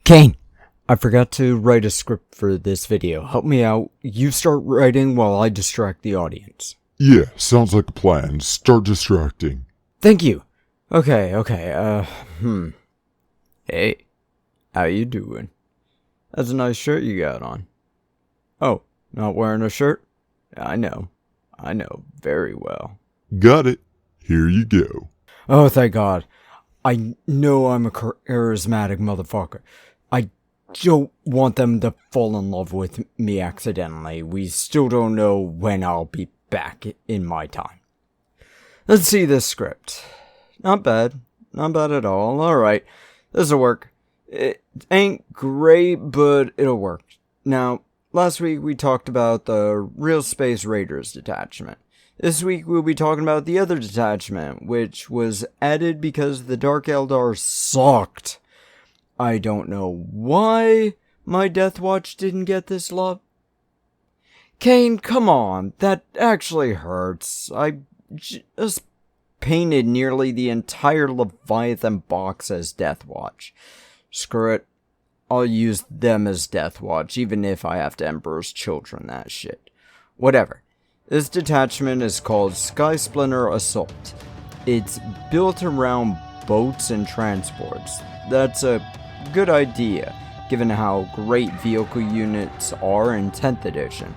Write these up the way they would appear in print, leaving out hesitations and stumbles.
Kane! I forgot to write a script for this video. Help me out. You start writing while I distract the audience. Yeah, sounds like a plan. Start distracting. Thank you. Okay. Hey, how you doing? That's a nice shirt you got on. Oh, not wearing a shirt? I know very well. Got it. Here you go. Oh, thank God. I know I'm a charismatic motherfucker. I don't want them to fall in love with me accidentally. We still don't know when I'll be back in my time. Let's see this script. Not bad at all. Alright, this'll work. It ain't great, but it'll work. Now, last week we talked about the Real Space Raiders detachment. This week we'll be talking about the other detachment, which was added because the Dark Eldar sucked. I don't know why my Death Watch didn't get this love. Kane, come on, that actually hurts. I just painted nearly the entire Leviathan box as Death Watch. Screw it. I'll use them as Death Watch, even if I have to Emperor's Children that shit. Whatever. This detachment is called Sky Splinter Assault. It's built around boats and transports. That's a good idea, given how great vehicle units are in 10th edition.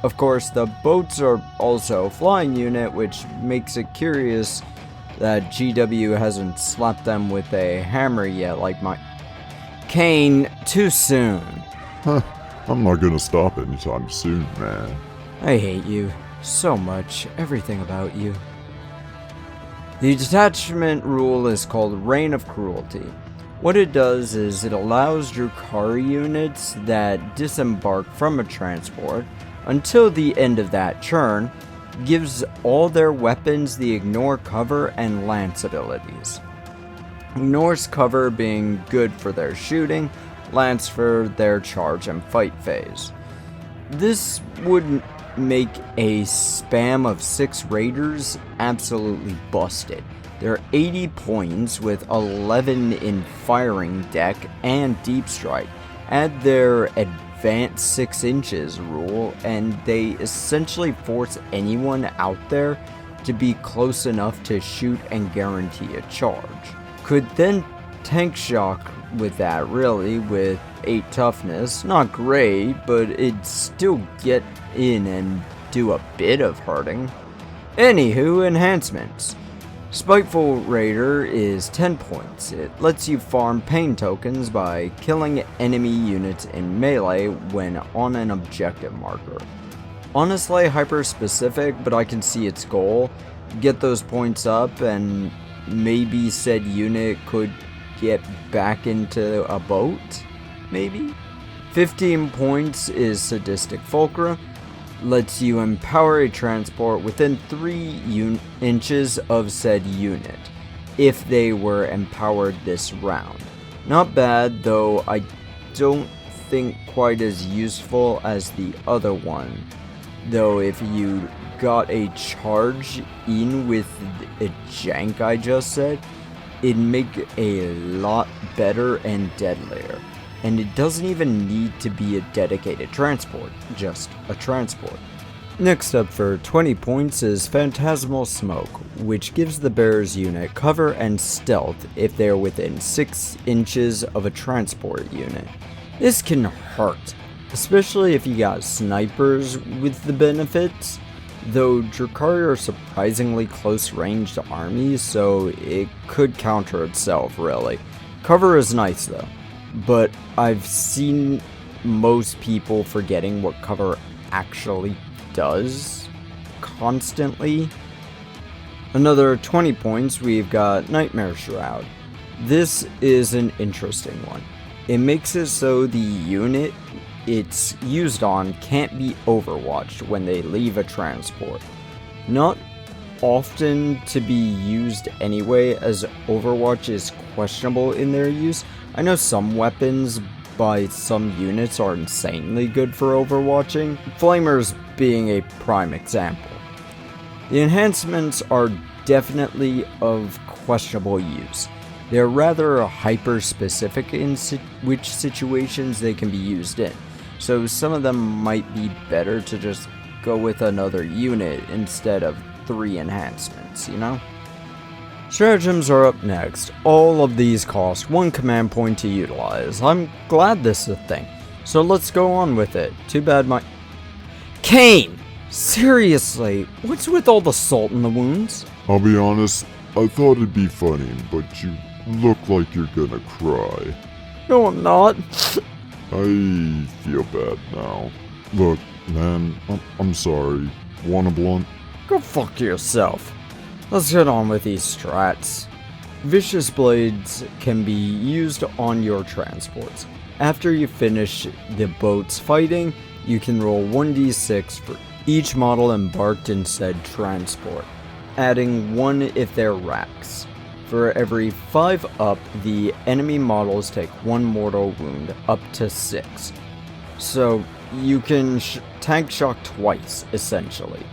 Of course, the boats are also a flying unit, which makes it curious that GW hasn't slapped them with a hammer yet like my... Kane, too soon. Huh, I'm not gonna stop anytime soon, man. I hate you so much, everything about you. The detachment rule is called Reign of Cruelty. What it does is it allows Drukhari units that disembark from a transport until the end of that turn, gives all their weapons the Ignore Cover and Lance abilities. Ignore's Cover being good for their shooting, Lance for their charge and fight phase. This would make a spam of 6 raiders absolutely busted. They're 80 points with 11 in firing deck and deep strike. Add their advanced 6 inches rule and they essentially force anyone out there to be close enough to shoot and guarantee a charge. Could then tank shock with that really, with 8 toughness. Not great, but it'd still get in and do a bit of hurting. Anywho, enhancements. Spiteful Raider is 10 points. It lets you farm pain tokens by killing enemy units in melee when on an objective marker. Honestly, hyper specific, but I can see its goal. Get those points up and maybe said unit could get back into a boat? Maybe? 15 points is Sadistic Fulcra. Lets you empower a transport within 3 inches of said unit, if they were empowered this round. Not bad, though I don't think quite as useful as the other one. Though if you got a charge in with a jank I just said, it'd make a lot better and deadlier. And it doesn't even need to be a dedicated transport, just a transport. Next up for 20 points is Phantasmal Smoke, which gives the bearer's unit cover and stealth if they are within 6 inches of a transport unit. This can hurt, especially if you got snipers with the benefits, though Drukhari are surprisingly close-ranged armies, so it could counter itself really. Cover is nice though. But I've seen most people forgetting what cover actually does constantly. Another 20 points, we've got Nightmare Shroud. This is an interesting one. It makes it so the unit it's used on can't be overwatched when they leave a transport. Not often to be used anyway, as Overwatch is questionable in their use. I know some weapons by some units are insanely good for overwatching, Flamers being a prime example. The enhancements are definitely of questionable use. They're rather hyper-specific in which situations they can be used in, so some of them might be better to just go with another unit instead of 3 enhancements, you know? Stratagems are up next. All of these cost 1 command point to utilize. I'm glad this is a thing, so let's go on with it. Too bad my... Kane! Seriously, what's with all the salt in the wounds? I'll be honest, I thought it'd be funny, but you look like you're gonna cry. No, I'm not. I feel bad now. Look, man, I'm sorry. Want a blunt? Go fuck yourself. Let's get on with these strats. Vicious Blades can be used on your transports. After you finish the boats fighting, you can roll 1d6 for each model embarked in said transport, adding 1 if they're racks. For every 5 up, the enemy models take 1 mortal wound, up to 6. So you can tank shock twice, essentially.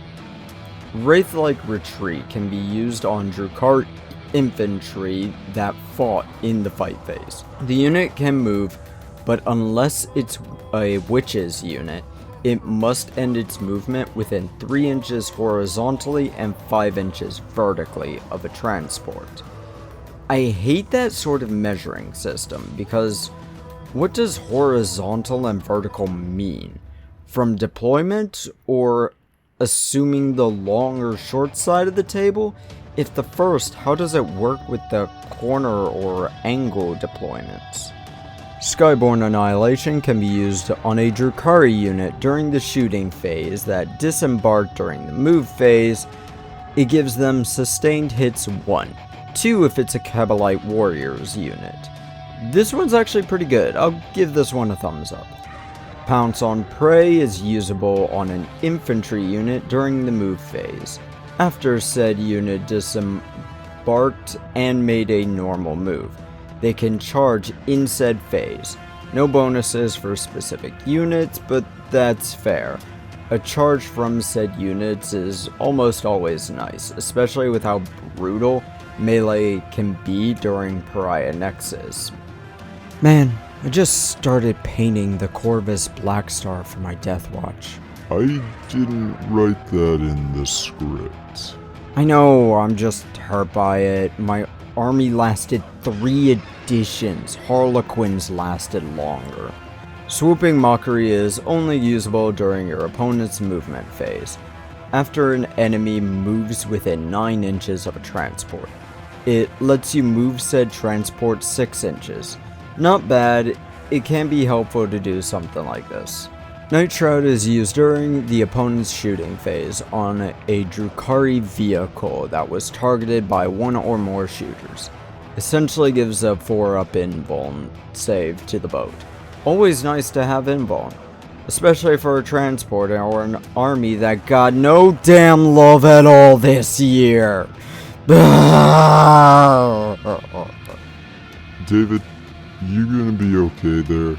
Wraith-like Retreat can be used on Drukhari infantry that fought in the fight phase. The unit can move, but unless it's a witch's unit, it must end its movement within 3 inches horizontally and 5 inches vertically of a transport. I hate that sort of measuring system because what does horizontal and vertical mean? From deployment or assuming the long or short side of the table? If the first, how does it work with the corner or angle deployments? Skyborn Annihilation can be used on a Drukhari unit during the shooting phase that disembarked during the move phase. It gives them sustained hits 1, 2 if it's a Kabbalite Warriors unit. This one's actually pretty good, I'll give this one a thumbs up. Pounce on Prey is usable on an infantry unit during the move phase, after said unit disembarked and made a normal move. They can charge in said phase. No bonuses for specific units, but that's fair. A charge from said units is almost always nice, especially with how brutal melee can be during Pariah Nexus. Man, I just started painting the Corvus Blackstar for my Death Watch. I didn't write that in the script. I know, I'm just hurt by it. My army lasted 3 editions. Harlequins lasted longer. Swooping Mockery is only usable during your opponent's movement phase, after an enemy moves within 9 inches of a transport. It lets you move said transport 6 inches. Not bad, it can be helpful to do something like this. Night Shroud is used during the opponent's shooting phase on a Drukhari vehicle that was targeted by 1 or more shooters. Essentially gives a 4-up invuln save to the boat. Always nice to have invuln, especially for a transport or an army that got no damn love at all this year. David, you gonna be okay there?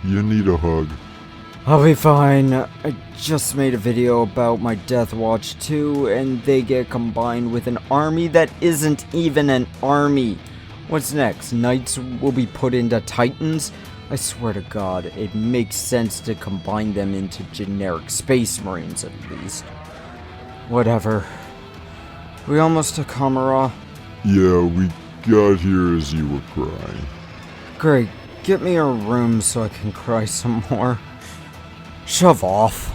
You need a hug. I'll be fine. I just made a video about my Death Watch 2, and they get combined with an army that isn't even an army. What's next? Knights will be put into Titans? I swear to God, it makes sense to combine them into generic Space Marines at least. Whatever. We almost to Kamara? Yeah, we got here as you were crying. Great, get me a room so I can cry some more. Shove off.